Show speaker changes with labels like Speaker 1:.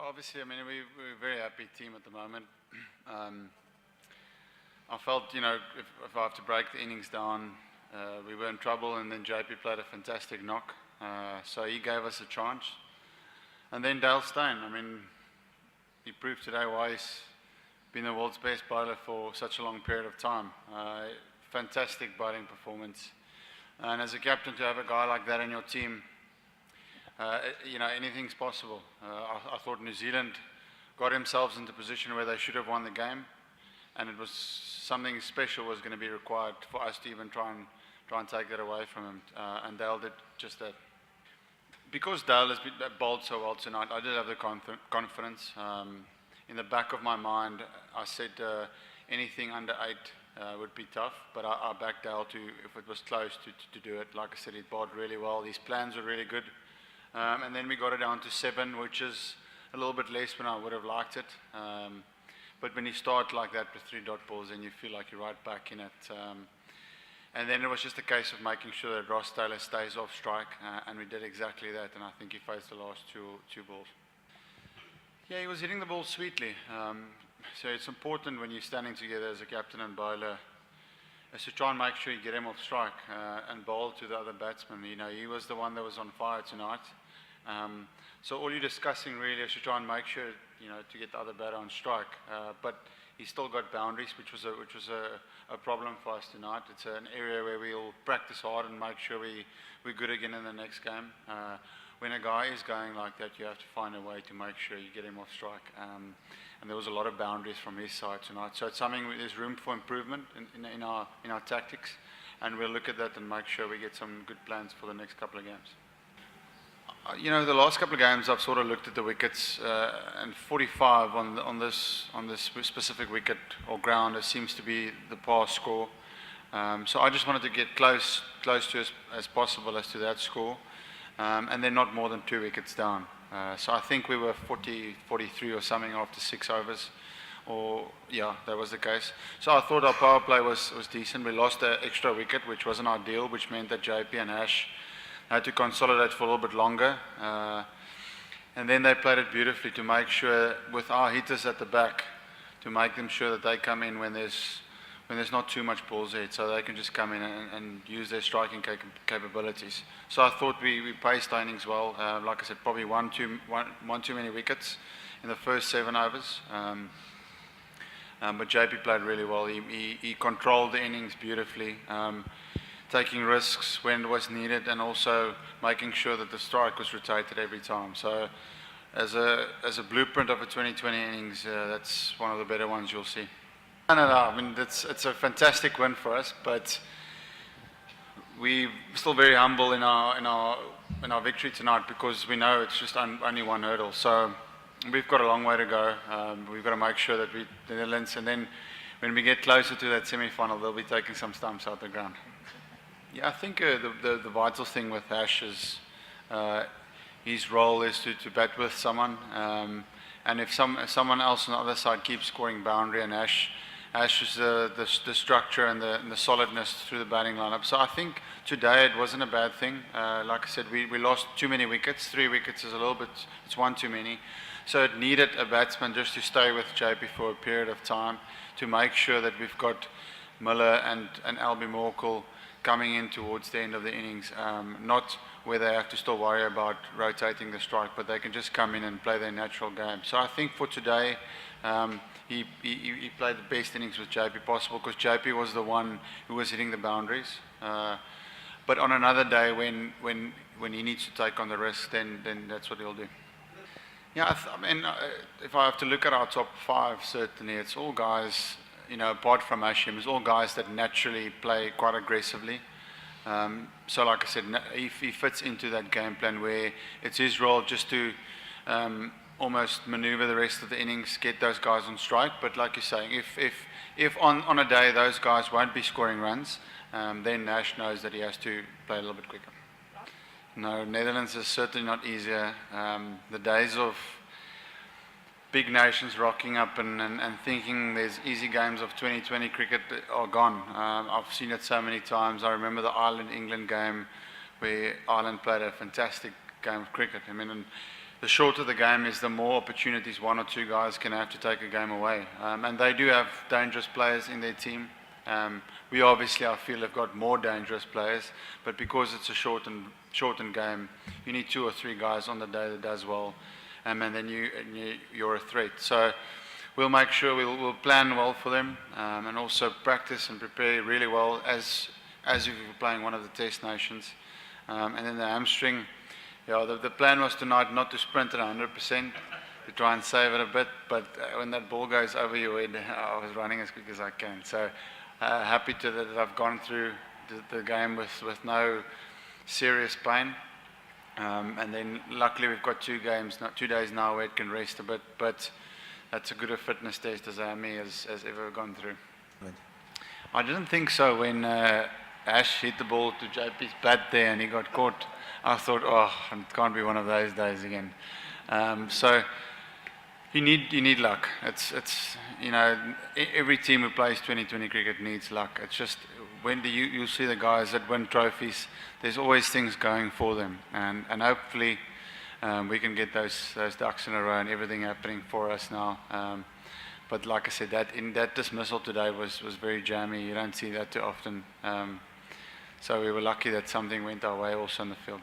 Speaker 1: Obviously, I mean, we're a very happy team at the moment. I felt, if I have to break the innings down, we were in trouble, and then JP played a fantastic knock. So he gave us a chance. And then Dale Steyn, I mean, he proved today why he's been the world's best bowler for such a long period of time. Fantastic bowling performance. And as a captain, to have a guy like that in your team, anything's possible. I thought New Zealand got themselves into a position where they should have won the game, and it was something special was going to be required for us to even try and take that away from him. And Dale did just that. Because Dale has been bowled so well tonight, I did have the confidence. In the back of my mind, I said anything under 8 would be tough, but I backed Dale to, if it was close, to do it. Like I said, he bowled really well. His plans were really good. And then we got it down to 7, which is a little bit less than I would have liked it. But when you start like that with 3 dot balls, then you feel like you're right back in it. And then it was just a case of making sure that Ross Taylor stays off strike, and we did exactly that, and I think he faced the last two balls. Yeah, he was hitting the ball sweetly. So it's important when you're standing together as a captain and bowler is to try and make sure you get him off strike and bowl to the other batsman. He was the one that was on fire tonight. So all you're discussing really is to try and make sure, to get the other batter on strike. But he still got boundaries, which was a problem for us tonight. It's an area where we'll practice hard and make sure we're good again in the next game. When a guy is going like that, you have to find a way to make sure you get him off strike. And there was a lot of boundaries from his side tonight. So it's something there's room for improvement in our tactics, and we'll look at that and make sure we get some good plans for the next couple of games. The last couple of games I've sort of looked at the wickets, and 45 on this specific wicket or ground, it seems to be the par score. So I just wanted to get close to as possible as to that score, and then not more than 2 wickets down. So I think we were 43 or something after 6 overs, or yeah, that was the case. So I thought our power play was decent. We lost an extra wicket, which wasn't ideal, which meant that JP and Ash had to consolidate for a little bit longer. And then they played it beautifully to make sure, with our hitters at the back, to make them sure that they come in when there's not too much balls there, so they can just come in and use their striking capabilities. So I thought we paced the innings well. Like I said, probably one too many wickets in the first 7 overs. But JP played really well. He controlled the innings beautifully, taking risks when it was needed, and also making sure that the strike was rotated every time. So as a blueprint of a 2020 innings, that's one of the better ones you'll see. No. I mean, it's a fantastic win for us, but we're still very humble in our victory tonight, because we know it's just only one hurdle. So we've got a long way to go. We've got to make sure that the Netherlands, and then when we get closer to that semi-final, they'll be taking some stumps out the ground. Yeah, I think the vital thing with Ash is his role is to bat with someone, and if someone else on the other side keeps scoring boundary, and Ash is the structure and the solidness through the batting lineup. So I think today it wasn't a bad thing. Like I said, we lost too many wickets. 3 wickets is a little bit, it's one too many. So it needed a batsman just to stay with JP for a period of time to make sure that we've got Miller and Albie Morkel coming in towards the end of the innings, not where they have to still worry about rotating the strike, but they can just come in and play their natural game. So I think for today, he played the best innings with JP possible, because JP was the one who was hitting the boundaries. But on another day, when he needs to take on the risk, then that's what he'll do. Yeah, I mean, if I have to look at our top 5, certainly it's all guys, apart from Hashim, it's all guys that naturally play quite aggressively. So like I said, he fits into that game plan where it's his role just to almost maneuver the rest of the innings, get those guys on strike. But like you're saying, if on a day those guys won't be scoring runs, then Nash knows that he has to play a little bit quicker. No, Netherlands is certainly not easier. The days of big nations rocking up and thinking there's easy games of 2020 cricket are gone. I've seen it so many times. I remember the Ireland-England game where Ireland played a fantastic game of cricket. I mean, the shorter the game is, the more opportunities one or two guys can have to take a game away. And they do have dangerous players in their team. We obviously, I feel, have got more dangerous players, but because it's a shortened game, you need two or three guys on the day that does well, and then you're a threat. So we'll make sure we'll plan well for them, and also practice and prepare really well as if we were playing one of the test nations. And then the hamstring, the plan was tonight not to sprint at 100%, to try and save it a bit, but when that ball goes over your head, I was running as quick as I can. So happy that I've gone through the game with no serious pain. And then luckily we've got 2 days now where it can rest a bit, but that's a good a fitness test as Amy has ever gone through.
Speaker 2: Good.
Speaker 1: I didn't think so when Ash hit the ball to JP's bat there and he got caught. I thought, oh, it can't be one of those days again. So you need luck. It's every team who plays 2020 cricket needs luck. It's just when you'll see the guys that win trophies, there's always things going for them, and hopefully we can get those ducks in a row and everything happening for us now. But like I said, that dismissal today was very jammy. You don't see that too often. So we were lucky that something went our way also on the field.